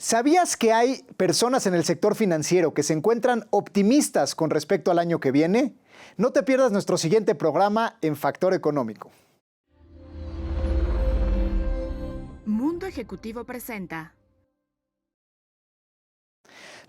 ¿Sabías que hay personas en el sector financiero que se encuentran optimistas con respecto al año que viene? No te pierdas nuestro siguiente programa en Factor Económico. Mundo Ejecutivo presenta.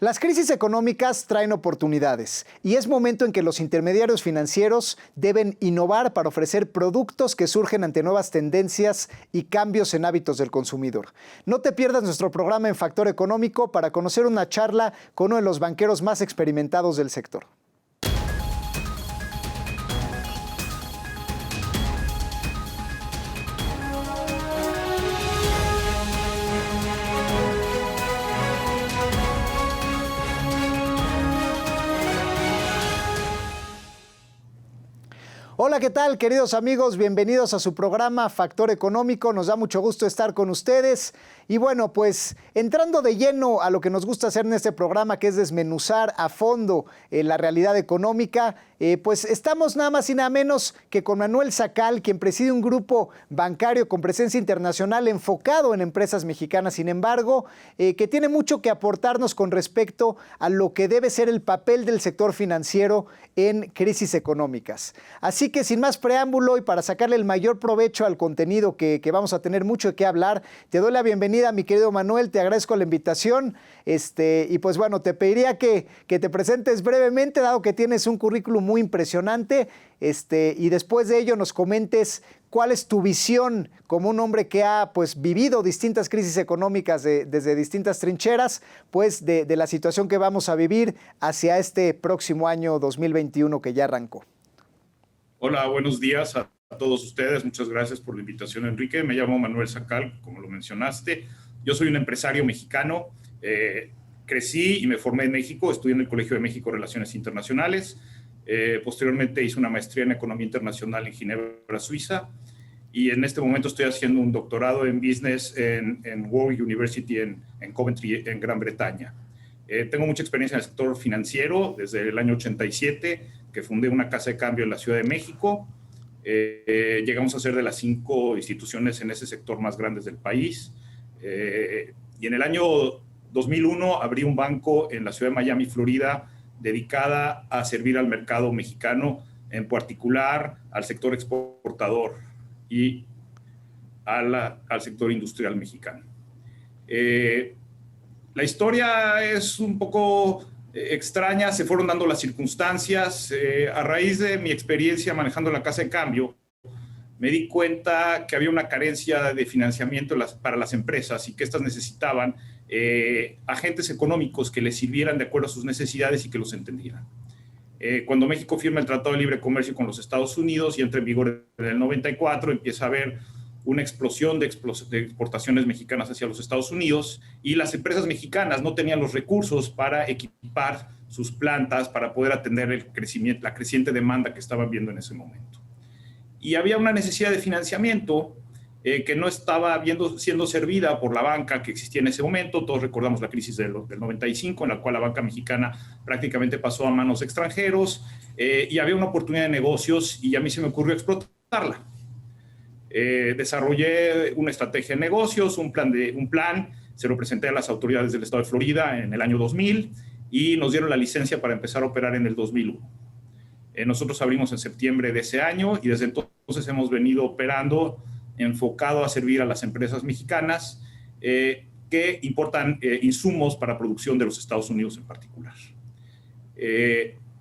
Las crisis económicas traen oportunidades y es momento en que los intermediarios financieros deben innovar para ofrecer productos que surgen ante nuevas tendencias y cambios en hábitos del consumidor. No te pierdas nuestro programa en Factor Económico para conocer una charla con uno de los banqueros más experimentados del sector. Hola, ¿qué tal, queridos amigos? Bienvenidos a su programa Factor Económico. Nos da mucho gusto estar con ustedes. Y bueno, pues entrando de lleno a lo que nos gusta hacer en este programa, que es desmenuzar a fondo la realidad económica, pues estamos nada más y nada menos que con Manuel Sacal, quien preside un grupo bancario con presencia internacional enfocado en empresas mexicanas, sin embargo, que tiene mucho que aportarnos con respecto a lo que debe ser el papel del sector financiero en crisis económicas. Así que sin más preámbulo y para sacarle el mayor provecho al contenido que vamos a tener mucho de qué hablar, te doy la bienvenida, mi querido Manuel, te agradezco la invitación y pues bueno, te pediría que te presentes brevemente, dado que tienes un currículum muy impresionante y después de ello nos comentes cuál es tu visión como un hombre que ha pues vivido distintas crisis económicas desde distintas trincheras, pues de la situación que vamos a vivir hacia este próximo año 2021 que ya arrancó. Hola, buenos días a todos ustedes. Muchas gracias por la invitación, Enrique. Me llamo Manuel Sacal, como lo mencionaste. Yo soy un empresario mexicano. Crecí y me formé en México. Estudié en el Colegio de México Relaciones Internacionales. Posteriormente hice una maestría en Economía Internacional en Ginebra, Suiza. Y en este momento estoy haciendo un doctorado en Business en Warwick University en Coventry, en Gran Bretaña. Tengo mucha experiencia en el sector financiero desde el año 87, que fundé una casa de cambio en la Ciudad de México. Llegamos a ser de las 5 instituciones en ese sector más grandes del país. Y en el año 2001 abrí un banco en la ciudad de Miami, Florida, dedicada a servir al mercado mexicano, en particular al sector exportador y al sector industrial mexicano. La historia es un poco extraña, se fueron dando las circunstancias. A raíz de mi experiencia manejando la casa de cambio, me di cuenta que había una carencia de financiamiento para las empresas y que estas necesitaban agentes económicos que les sirvieran de acuerdo a sus necesidades y que los entendieran. Cuando México firma el Tratado de Libre Comercio con los Estados Unidos y entra en vigor en el 94, empieza a haber una explosión de exportaciones mexicanas hacia los Estados Unidos y las empresas mexicanas no tenían los recursos para equipar sus plantas para poder atender la creciente demanda que estaban viendo en ese momento. Y había una necesidad de financiamiento que no estaba siendo servida por la banca que existía en ese momento. Todos recordamos la crisis del 95, en la cual la banca mexicana prácticamente pasó a manos de extranjeros y había una oportunidad de negocios y a mí se me ocurrió explotarla. Desarrollé una estrategia de negocios, un plan, se lo presenté a las autoridades del estado de Florida en el año 2000 y nos dieron la licencia para empezar a operar en el 2001. Nosotros abrimos en septiembre de ese año y desde entonces hemos venido operando enfocado a servir a las empresas mexicanas que importan insumos para producción de los Estados Unidos en particular.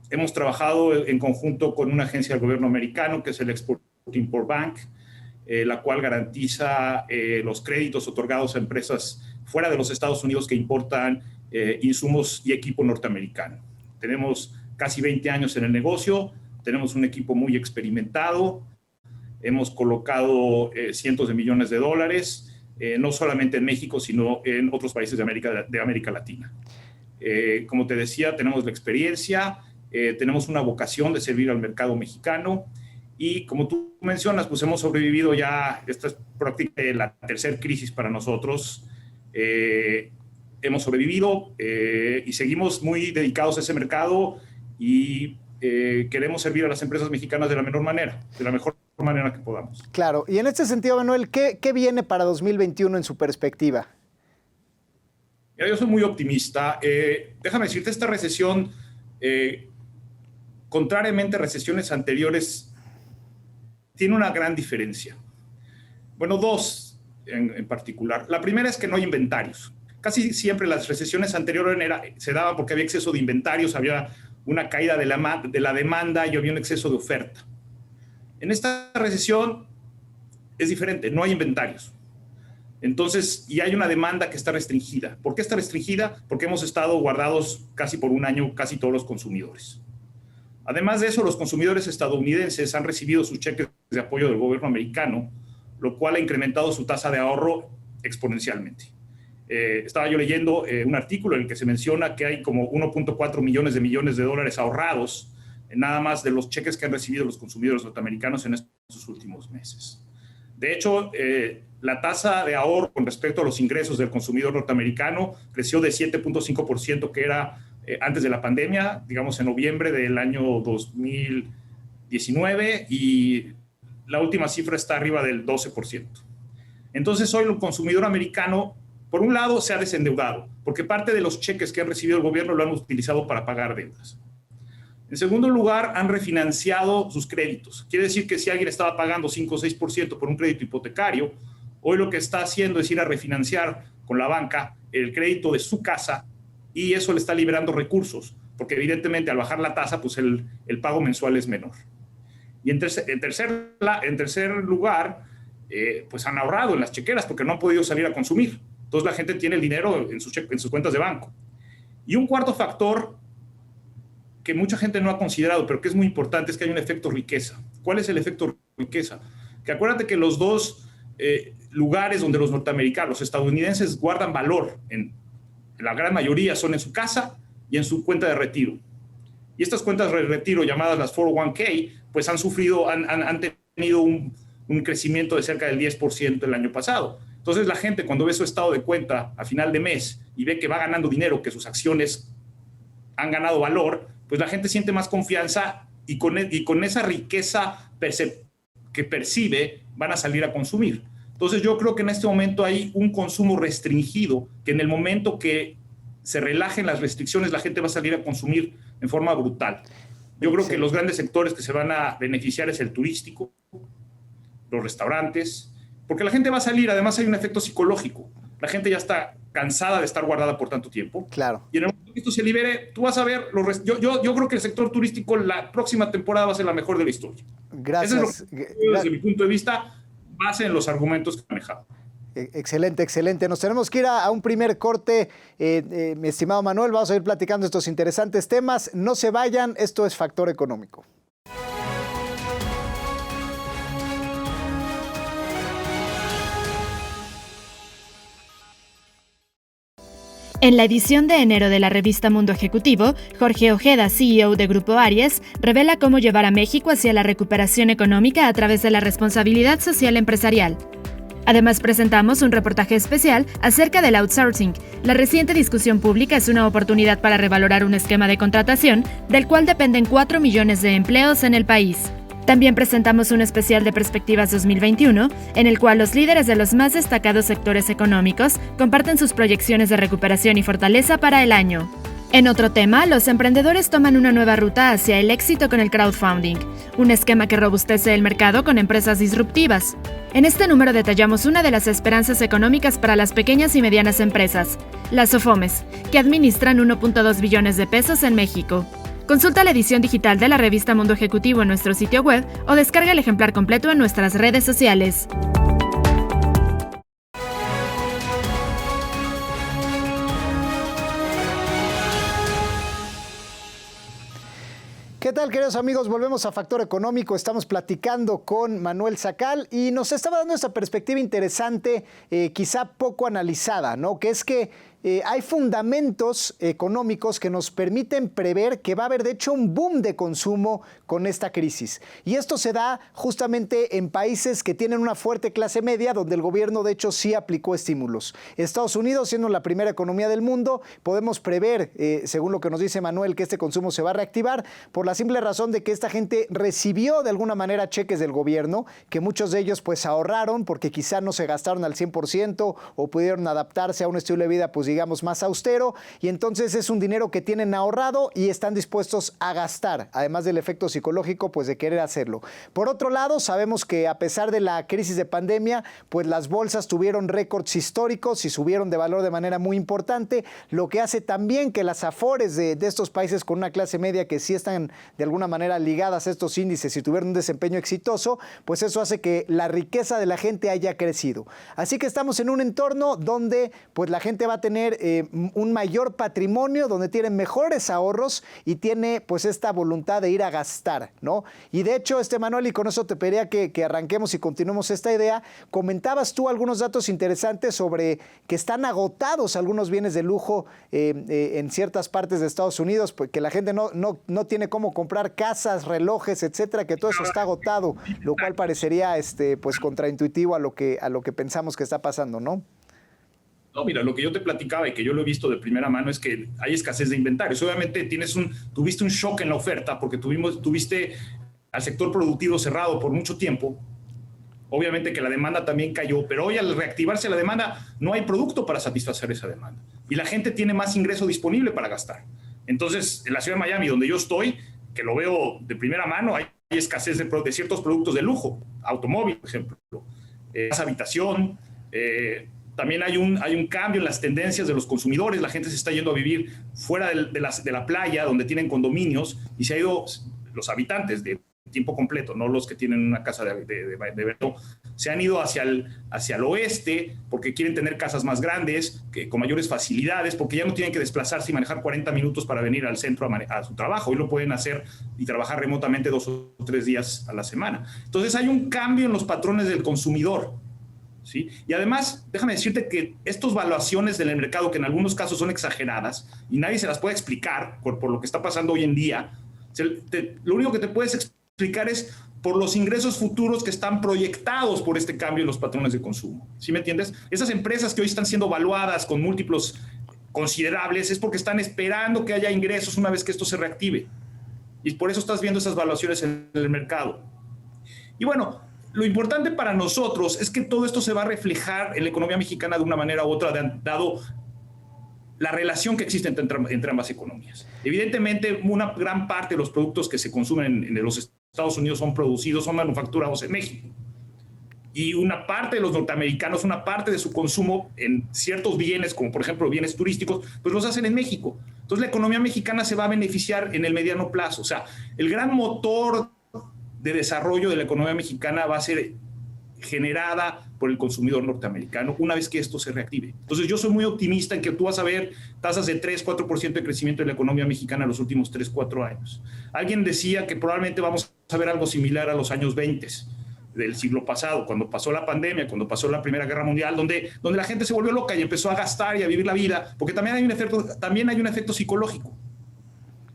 Hemos trabajado en conjunto con una agencia del gobierno americano que es el Export-Import Bank, la cual garantiza los créditos otorgados a empresas fuera de los Estados Unidos que importan insumos y equipo norteamericano. Tenemos casi 20 años en el negocio, tenemos un equipo muy experimentado, hemos colocado cientos de millones de dólares, no solamente en México, sino en otros países de América Latina. Como te decía, tenemos la experiencia, tenemos una vocación de servir al mercado mexicano. Y como tú mencionas, pues hemos sobrevivido ya, esta es prácticamente la tercera crisis para nosotros. Hemos sobrevivido y seguimos muy dedicados a ese mercado y queremos servir a las empresas mexicanas de la mejor manera que podamos. Claro, y en este sentido, Manuel, ¿qué viene para 2021 en su perspectiva? Mira, yo soy muy optimista. Déjame decirte, esta recesión, contrariamente a recesiones anteriores, tiene una gran diferencia. Bueno, dos en particular. La primera es que no hay inventarios. Casi siempre las recesiones anteriores se daban porque había exceso de inventarios, había una caída de la demanda y había un exceso de oferta. En esta recesión es diferente, no hay inventarios. Entonces, y hay una demanda que está restringida. ¿Por qué está restringida? Porque hemos estado guardados casi por un año, casi todos los consumidores. Además de eso, los consumidores estadounidenses han recibido sus cheques de apoyo del gobierno americano, lo cual ha incrementado su tasa de ahorro exponencialmente. Estaba yo leyendo un artículo en el que se menciona que hay como 1.4 millones de dólares ahorrados nada más de los cheques que han recibido los consumidores norteamericanos en estos últimos meses. De hecho, la tasa de ahorro con respecto a los ingresos del consumidor norteamericano creció de 7.5%, que era antes de la pandemia, digamos en noviembre del año 2019, y la última cifra está arriba del 12%. Entonces, hoy el consumidor americano, por un lado, se ha desendeudado, porque parte de los cheques que han recibido el gobierno lo han utilizado para pagar deudas. En segundo lugar, han refinanciado sus créditos. Quiere decir que si alguien estaba pagando 5 o 6% por un crédito hipotecario, hoy lo que está haciendo es ir a refinanciar con la banca el crédito de su casa, y eso le está liberando recursos, porque evidentemente al bajar la tasa, pues el pago mensual es menor. Y en tercer lugar, pues han ahorrado en las chequeras porque no han podido salir a consumir. Entonces la gente tiene el dinero en sus cuentas de banco. Y un cuarto factor que mucha gente no ha considerado, pero que es muy importante, es que hay un efecto riqueza. ¿Cuál es el efecto riqueza? Que acuérdate que los dos lugares donde los norteamericanos, los estadounidenses, guardan valor, en la gran mayoría son en su casa y en su cuenta de retiro. Y estas cuentas de retiro, llamadas las 401k, pues han tenido un crecimiento de cerca del 10% el año pasado. Entonces la gente, cuando ve su estado de cuenta a final de mes y ve que va ganando dinero, que sus acciones han ganado valor, pues la gente siente más confianza y con esa riqueza que percibe van a salir a consumir. Entonces yo creo que en este momento hay un consumo restringido, que en el momento que se relajen las restricciones la gente va a salir a consumir en forma brutal. Yo creo que los grandes sectores que se van a beneficiar es el turístico, los restaurantes, porque la gente va a salir. Además hay un efecto psicológico. La gente ya está cansada de estar guardada por tanto tiempo. Claro. Y en el momento que esto se libere, tú vas a ver, yo creo que el sector turístico la próxima temporada va a ser la mejor de la historia. Gracias. Eso es lo que, desde mi punto de vista, base en los argumentos que he manejado. Excelente, excelente. Nos tenemos que ir a un primer corte, mi estimado Manuel. Vamos a ir platicando estos interesantes temas. No se vayan, esto es Factor Económico. En la edición de enero de la revista Mundo Ejecutivo, Jorge Ojeda, CEO de Grupo Aries, revela cómo llevar a México hacia la recuperación económica a través de la responsabilidad social empresarial. Además, presentamos un reportaje especial acerca del outsourcing. La reciente discusión pública es una oportunidad para revalorar un esquema de contratación del cual dependen 4 millones de empleos en el país. También presentamos un especial de Perspectivas 2021, en el cual los líderes de los más destacados sectores económicos comparten sus proyecciones de recuperación y fortaleza para el año. En otro tema, los emprendedores toman una nueva ruta hacia el éxito con el crowdfunding, un esquema que robustece el mercado con empresas disruptivas. En este número detallamos una de las esperanzas económicas para las pequeñas y medianas empresas, las SOFOMES, que administran 1.2 billones de pesos en México. Consulta la edición digital de la revista Mundo Ejecutivo en nuestro sitio web o descarga el ejemplar completo en nuestras redes sociales. ¿Qué tal, queridos amigos? Volvemos a Factor Económico. Estamos platicando con Manuel Sacal y nos estaba dando esta perspectiva interesante, quizá poco analizada, ¿no? Que es que hay fundamentos económicos que nos permiten prever que va a haber, de hecho, un boom de consumo con esta crisis. Y esto se da justamente en países que tienen una fuerte clase media, donde el gobierno, de hecho, sí aplicó estímulos. Estados Unidos, siendo la primera economía del mundo, podemos prever, según lo que nos dice Manuel, que este consumo se va a reactivar por la simple razón de que esta gente recibió de alguna manera cheques del gobierno, que muchos de ellos pues ahorraron porque quizá no se gastaron al 100% o pudieron adaptarse a un estilo de vida pues digamos, más austero, y entonces es un dinero que tienen ahorrado y están dispuestos a gastar, además del efecto psicológico, pues de querer hacerlo. Por otro lado, sabemos que a pesar de la crisis de pandemia, pues las bolsas tuvieron récords históricos y subieron de valor de manera muy importante, lo que hace también que las afores de estos países con una clase media que sí están de alguna manera ligadas a estos índices y tuvieron un desempeño exitoso, pues eso hace que la riqueza de la gente haya crecido. Así que estamos en un entorno donde pues la gente va a tener un mayor patrimonio, donde tiene mejores ahorros y tiene pues esta voluntad de ir a gastar, ¿no? Y de hecho, Manuel, y con eso te pediría que arranquemos y continuemos esta idea, comentabas tú algunos datos interesantes sobre que están agotados algunos bienes de lujo en ciertas partes de Estados Unidos, pues, que la gente no tiene cómo comprar casas, relojes, etcétera, que todo eso está agotado, lo cual parecería pues contraintuitivo a lo que pensamos que está pasando, ¿no? No, mira, lo que yo te platicaba y que yo lo he visto de primera mano es que hay escasez de inventarios. Obviamente tuviste un shock en la oferta porque tuviste al sector productivo cerrado por mucho tiempo. Obviamente que la demanda también cayó, pero hoy al reactivarse la demanda no hay producto para satisfacer esa demanda. Y la gente tiene más ingreso disponible para gastar. Entonces, en la ciudad de Miami, donde yo estoy, que lo veo de primera mano, hay escasez de ciertos productos de lujo, automóvil, por ejemplo, casa habitación, también hay un cambio en las tendencias de los consumidores. La gente se está yendo a vivir fuera de la playa, donde tienen condominios, y se ha ido, los habitantes de tiempo completo, no los que tienen una casa de verano, se han ido hacia el oeste porque quieren tener casas más grandes, con mayores facilidades, porque ya no tienen que desplazarse y manejar 40 minutos para venir al centro a su trabajo. Hoy lo pueden hacer y trabajar remotamente 2 o 3 días a la semana. Entonces hay un cambio en los patrones del consumidor, ¿sí? Y además, déjame decirte que estas valuaciones del mercado, que en algunos casos son exageradas y nadie se las puede explicar por lo que está pasando hoy en día, lo único que te puedes explicar es por los ingresos futuros que están proyectados por este cambio en los patrones de consumo. ¿Sí me entiendes? Esas empresas que hoy están siendo valuadas con múltiplos considerables es porque están esperando que haya ingresos una vez que esto se reactive. Y por eso estás viendo esas valuaciones en el mercado. Y bueno, lo importante para nosotros es que todo esto se va a reflejar en la economía mexicana de una manera u otra, dado la relación que existe entre ambas economías. Evidentemente, una gran parte de los productos que se consumen en los Estados Unidos son manufacturados en México. Y una parte de los norteamericanos, una parte de su consumo en ciertos bienes, como por ejemplo bienes turísticos, pues los hacen en México. Entonces la economía mexicana se va a beneficiar en el mediano plazo. O sea, el gran motor de desarrollo de la economía mexicana va a ser generada por el consumidor norteamericano una vez que esto se reactive. Entonces yo soy muy optimista en que tú vas a ver tasas de 3-4% de crecimiento de la economía mexicana en los últimos 3-4 años. Alguien decía que probablemente vamos a ver algo similar a los años 20 del siglo pasado, cuando pasó la pandemia, cuando pasó la Primera Guerra Mundial, donde la gente se volvió loca y empezó a gastar y a vivir la vida, porque también hay un efecto psicológico.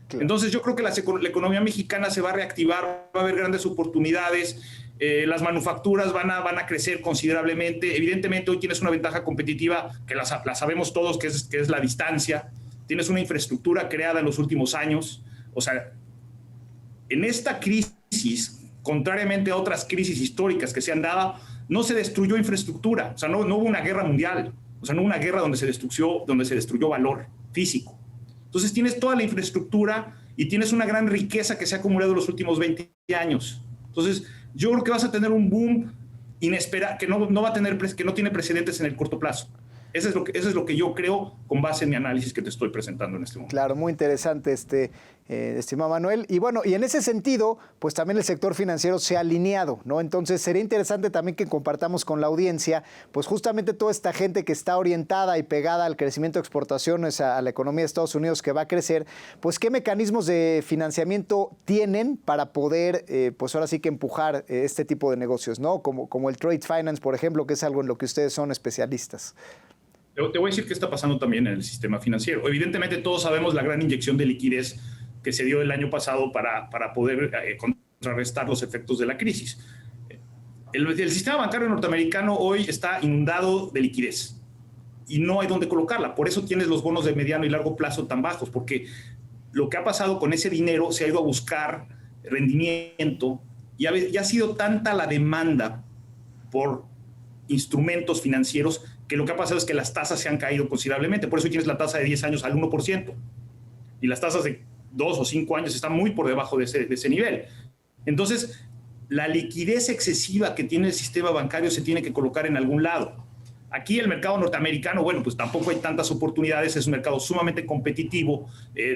Claro. Entonces yo creo que la economía mexicana se va a reactivar, va a haber grandes oportunidades, las manufacturas van a crecer considerablemente. Evidentemente hoy tienes una ventaja competitiva que la sabemos todos, que es la distancia. Tienes una infraestructura creada en los últimos años. O sea, en esta crisis, contrariamente a otras crisis históricas que se han dado, no se destruyó infraestructura. O sea, no hubo una guerra mundial. O sea, no hubo una guerra donde se destruyó valor físico. Entonces tienes toda la infraestructura y tienes una gran riqueza que se ha acumulado en los últimos 20 años. Entonces yo creo que vas a tener un boom inesperado que no tiene precedentes en el corto plazo. Eso es lo que yo creo con base en mi análisis que te estoy presentando en este momento. Claro, muy interesante, estimado Manuel. Y bueno, y en ese sentido, pues también el sector financiero se ha alineado, ¿no? Entonces sería interesante también que compartamos con la audiencia, pues justamente toda esta gente que está orientada y pegada al crecimiento de exportaciones, a la economía de Estados Unidos que va a crecer, pues qué mecanismos de financiamiento tienen para poder, pues ahora sí que empujar este tipo de negocios, ¿no? Como el trade finance, por ejemplo, que es algo en lo que ustedes son especialistas. Te voy a decir qué está pasando también en el sistema financiero. Evidentemente todos sabemos la gran inyección de liquidez que se dio el año pasado para poder contrarrestar los efectos de la crisis. El sistema bancario norteamericano hoy está inundado de liquidez y no hay dónde colocarla. Por eso tienes los bonos de mediano y largo plazo tan bajos, porque lo que ha pasado con ese dinero se ha ido a buscar rendimiento y ha sido tanta la demanda por instrumentos financieros que lo que ha pasado es que las tasas se han caído considerablemente. Por eso hoy tienes la tasa de 10 años al 1%. Y las tasas de 2 o 5 años están muy por debajo de ese nivel. Entonces, la liquidez excesiva que tiene el sistema bancario se tiene que colocar en algún lado. Aquí el mercado norteamericano, bueno, pues tampoco hay tantas oportunidades, es un mercado sumamente competitivo,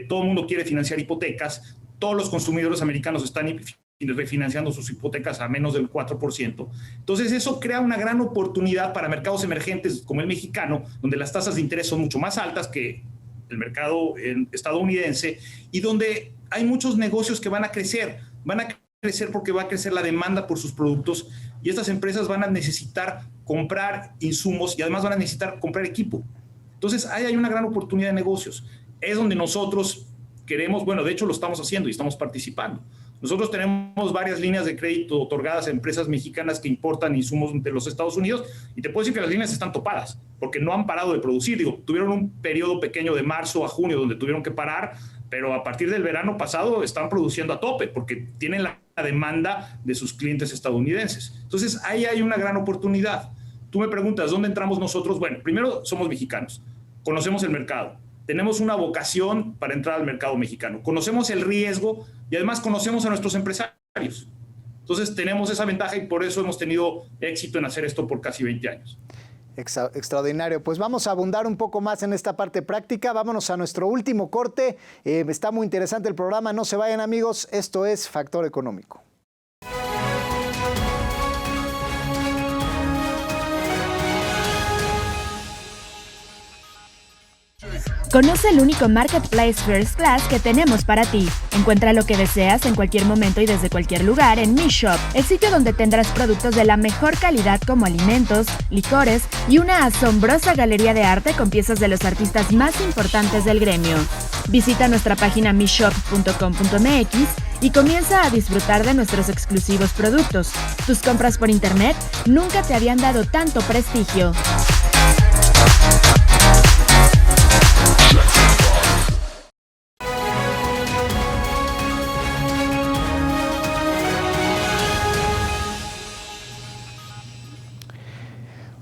todo el mundo quiere financiar hipotecas, todos los consumidores americanos están refinanciando sus hipotecas a menos del 4%. Entonces eso crea una gran oportunidad para mercados emergentes como el mexicano, donde las tasas de interés son mucho más altas que el mercado estadounidense y donde hay muchos negocios que van a crecer porque va a crecer la demanda por sus productos y estas empresas van a necesitar comprar insumos y además van a necesitar comprar equipo. Entonces, ahí hay una gran oportunidad de negocios. Es donde nosotros queremos, bueno, de hecho lo estamos haciendo y estamos participando. Nosotros tenemos varias líneas de crédito otorgadas a empresas mexicanas que importan insumos de los Estados Unidos y te puedo decir que las líneas están topadas porque no han parado de producir. Digo, tuvieron un periodo pequeño de marzo a junio donde tuvieron que parar, pero a partir del verano pasado están produciendo a tope porque tienen la demanda de sus clientes estadounidenses. Entonces, ahí hay una gran oportunidad. Tú me preguntas, ¿dónde entramos nosotros? Bueno, primero somos mexicanos, conocemos el mercado, tenemos una vocación para entrar al mercado mexicano, conocemos el riesgo y además conocemos a nuestros empresarios. Entonces, tenemos esa ventaja y por eso hemos tenido éxito en hacer esto por casi 20 años. Extraordinario. Pues vamos a abundar un poco más en esta parte práctica. Vámonos a nuestro último corte. Está muy interesante el programa. No se vayan, amigos. Esto es Factor Económico. Conoce el único Marketplace First Class que tenemos para ti. Encuentra lo que deseas en cualquier momento y desde cualquier lugar en Mi Shop, el sitio donde tendrás productos de la mejor calidad como alimentos, licores y una asombrosa galería de arte con piezas de los artistas más importantes del gremio. Visita nuestra página mishop.com.mx y comienza a disfrutar de nuestros exclusivos productos. Tus compras por internet nunca te habían dado tanto prestigio.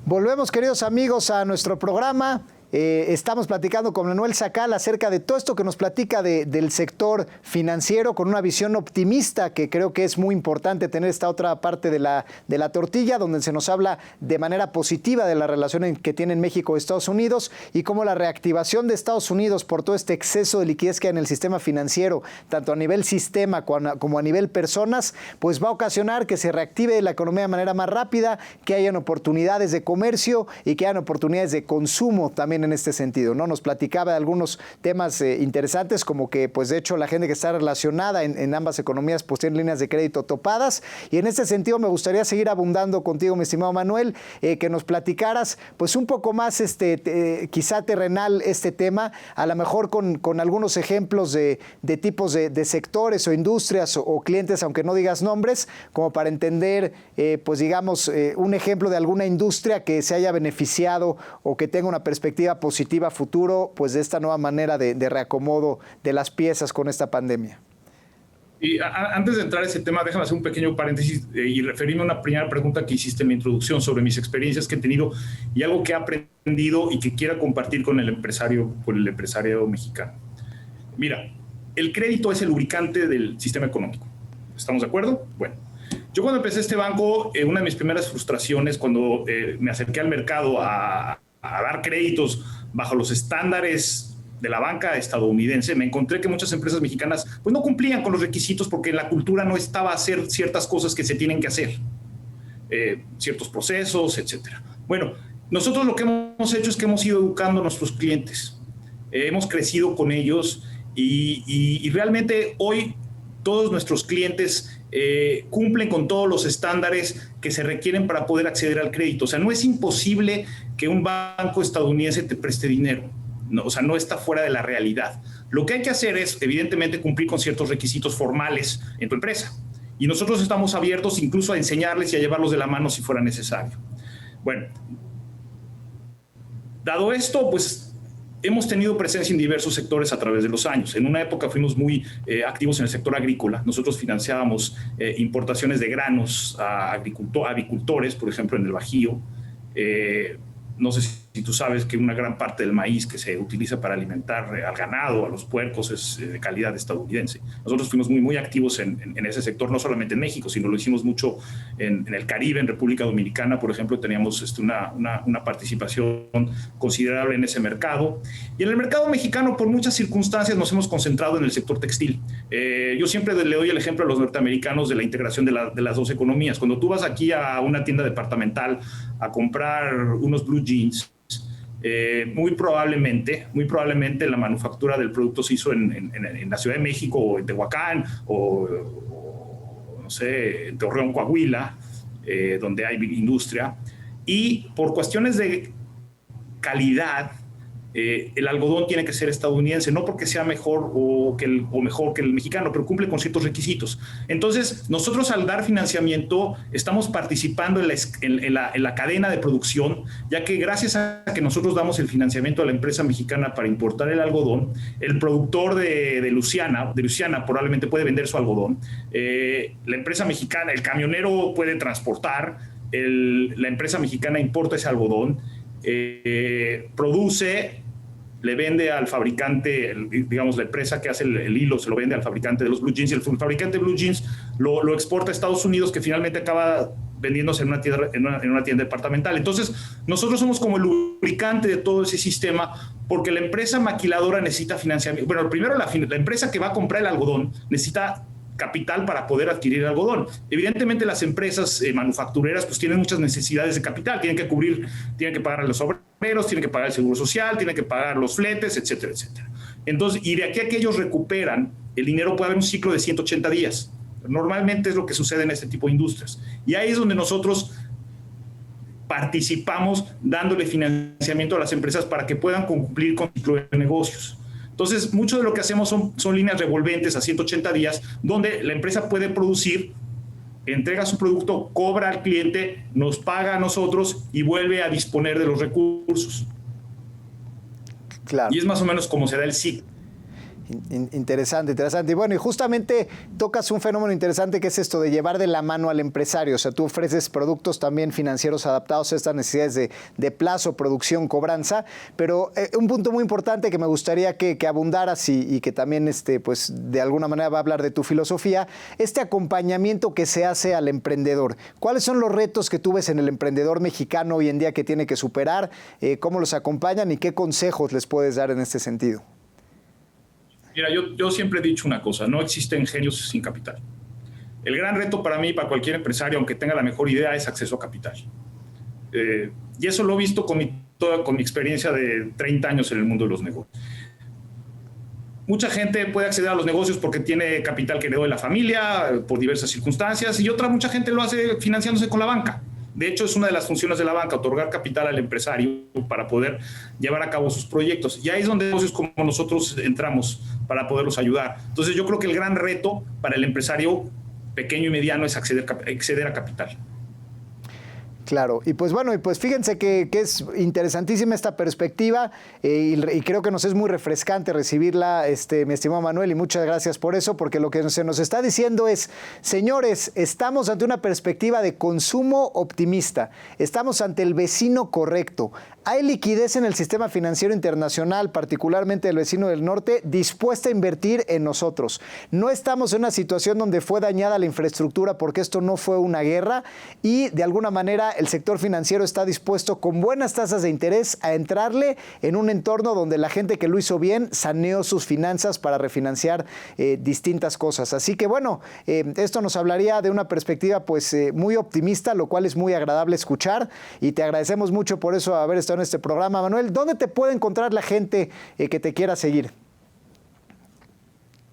Volvemos, queridos amigos, a nuestro programa. Estamos platicando con Manuel Sacal acerca de todo esto que nos platica del sector financiero con una visión optimista, que creo que es muy importante tener esta otra parte de la tortilla, donde se nos habla de manera positiva de la relación que tienen México y Estados Unidos y cómo la reactivación de Estados Unidos por todo este exceso de liquidez que hay en el sistema financiero, tanto a nivel sistema como a nivel personas, pues va a ocasionar que se reactive la economía de manera más rápida, que hayan oportunidades de comercio y que hayan oportunidades de consumo también en este sentido, ¿no? Nos platicaba de algunos temas interesantes, como que, pues, de hecho, la gente que está relacionada en ambas economías, pues, tiene líneas de crédito topadas. Y en este sentido, me gustaría seguir abundando contigo, mi estimado Manuel, que nos platicaras, pues, un poco más, quizá terrenal este tema, a lo mejor con algunos ejemplos de tipos de sectores o industrias o clientes, aunque no digas nombres, como para entender, pues, digamos, un ejemplo de alguna industria que se haya beneficiado o que tenga una perspectiva positiva a futuro, pues, de esta nueva manera de reacomodo de las piezas con esta pandemia. Y antes de entrar a ese tema, déjame hacer un pequeño paréntesis y referirme a una primera pregunta que hiciste en mi introducción sobre mis experiencias que he tenido y algo que he aprendido y que quiera compartir con el empresario mexicano. Mira, el crédito es el lubricante del sistema económico. ¿Estamos de acuerdo? Bueno, yo cuando empecé este banco, una de mis primeras frustraciones cuando me acerqué al mercado a dar créditos bajo los estándares de la banca estadounidense, me encontré que muchas empresas mexicanas pues no cumplían con los requisitos porque la cultura no estaba a hacer ciertas cosas que se tienen que hacer, ciertos procesos, etcétera. Bueno, nosotros lo que hemos hecho es que hemos ido educando a nuestros clientes, hemos crecido con ellos y realmente hoy todos nuestros clientes cumplen con todos los estándares que se requieren para poder acceder al crédito. O sea, no es imposible que un banco estadounidense te preste dinero. No, o sea, no está fuera de la realidad. Lo que hay que hacer es, evidentemente, cumplir con ciertos requisitos formales en tu empresa. Y nosotros estamos abiertos incluso a enseñarles y a llevarlos de la mano si fuera necesario. Bueno, dado esto, pues hemos tenido presencia en diversos sectores a través de los años. En una época fuimos muy activos en el sector agrícola. Nosotros financiábamos importaciones de granos a agricultores, por ejemplo, en el Bajío. No sé si y tú sabes que una gran parte del maíz que se utiliza para alimentar al ganado, a los puercos, es de calidad estadounidense. Nosotros fuimos muy activos en ese sector, no solamente en México, sino lo hicimos mucho en el Caribe, en República Dominicana, por ejemplo, teníamos una participación considerable en ese mercado. Y en el mercado mexicano, por muchas circunstancias, nos hemos concentrado en el sector textil. Yo siempre le doy el ejemplo a los norteamericanos de la integración de las dos economías. Cuando tú vas aquí a una tienda departamental a comprar unos blue jeans, muy probablemente la manufactura del producto se hizo en la Ciudad de México o en Tehuacán o no sé, en Torreón, Coahuila, donde hay industria, y por cuestiones de calidad el algodón tiene que ser estadounidense, no porque sea mejor o mejor que el mexicano, pero cumple con ciertos requisitos. Entonces, nosotros al dar financiamiento estamos participando en la cadena de producción, ya que gracias a que nosotros damos el financiamiento a la empresa mexicana para importar el algodón, el productor de Luisiana probablemente puede vender su algodón, la empresa mexicana, el camionero puede transportar, la empresa mexicana importa ese algodón, produce, le vende al fabricante, digamos la empresa que hace el hilo se lo vende al fabricante de los blue jeans, y el fabricante de blue jeans lo exporta a Estados Unidos, que finalmente acaba vendiéndose en una tienda departamental. Entonces nosotros somos como el lubricante de todo ese sistema, porque la empresa maquiladora necesita financiamiento. Bueno, primero la empresa que va a comprar el algodón necesita capital para poder adquirir algodón. Evidentemente las empresas manufactureras pues tienen muchas necesidades de capital, tienen que pagar a los obreros, tienen que pagar el seguro social, tienen que pagar los fletes, etcétera, etcétera. Entonces, y de aquí a que ellos recuperan el dinero puede haber un ciclo de 180 días. Normalmente es lo que sucede en este tipo de industrias. Y ahí es donde nosotros participamos dándole financiamiento a las empresas para que puedan cumplir con el ciclo de negocios. Entonces, mucho de lo que hacemos son líneas revolventes a 180 días, donde la empresa puede producir, entrega su producto, cobra al cliente, nos paga a nosotros y vuelve a disponer de los recursos. Claro. Y es más o menos como se da el ciclo. Interesante. Y bueno, y justamente tocas un fenómeno interesante que es esto de llevar de la mano al empresario. O sea, tú ofreces productos también financieros adaptados a estas necesidades de plazo, producción, cobranza. Pero un punto muy importante que me gustaría que abundaras y que también pues de alguna manera va a hablar de tu filosofía, este acompañamiento que se hace al emprendedor. ¿Cuáles son los retos que tú ves en el emprendedor mexicano hoy en día que tiene que superar? ¿Cómo los acompañan y qué consejos les puedes dar en este sentido? Mira, yo siempre he dicho una cosa, no existen genios sin capital. El gran reto para mí, para cualquier empresario, aunque tenga la mejor idea, es acceso a capital. Y eso lo he visto con mi experiencia de 30 años en el mundo de los negocios. Mucha gente puede acceder a los negocios porque tiene capital que heredó de la familia, por diversas circunstancias, y mucha gente lo hace financiándose con la banca. De hecho, es una de las funciones de la banca, otorgar capital al empresario para poder llevar a cabo sus proyectos. Y ahí es donde negocios como nosotros entramos para poderlos ayudar. Entonces, yo creo que el gran reto para el empresario pequeño y mediano es acceder a capital. Claro, y pues bueno, fíjense que es interesantísima esta perspectiva y creo que nos es muy refrescante recibirla, mi estimado Manuel, y muchas gracias por eso, porque lo que se nos está diciendo es, señores, estamos ante una perspectiva de consumo optimista, estamos ante el vecino correcto, hay liquidez en el sistema financiero internacional, particularmente el vecino del norte, dispuesta a invertir en nosotros. No estamos en una situación donde fue dañada la infraestructura porque esto no fue una guerra y de alguna manera el sector financiero está dispuesto con buenas tasas de interés a entrarle en un entorno donde la gente que lo hizo bien saneó sus finanzas para refinanciar distintas cosas. Así que bueno, esto nos hablaría de una perspectiva pues muy optimista, lo cual es muy agradable escuchar y te agradecemos mucho por eso haber estado en este programa. Manuel, ¿dónde te puede encontrar la gente que te quiera seguir?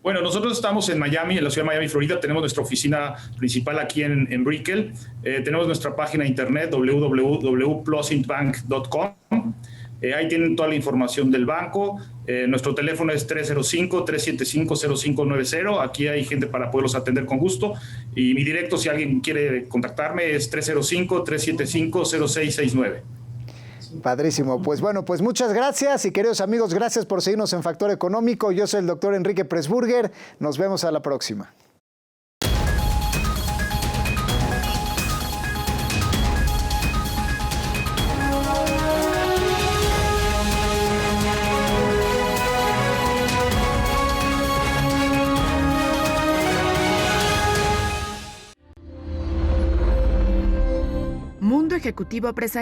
Bueno, nosotros estamos en Miami, en la ciudad de Miami, Florida. Tenemos nuestra oficina principal aquí en Brickell. Tenemos nuestra página de internet www.plusintbank.com. Ahí tienen toda la información del banco. Nuestro teléfono es 305-375-0590. Aquí hay gente para poderlos atender con gusto. Y mi directo, si alguien quiere contactarme, es 305-375-0669. Padrísimo. Pues bueno, pues muchas gracias y queridos amigos, gracias por seguirnos en Factor Económico. Yo soy el doctor Enrique Pressburger. Nos vemos a la próxima. Mundo Ejecutivo presentó.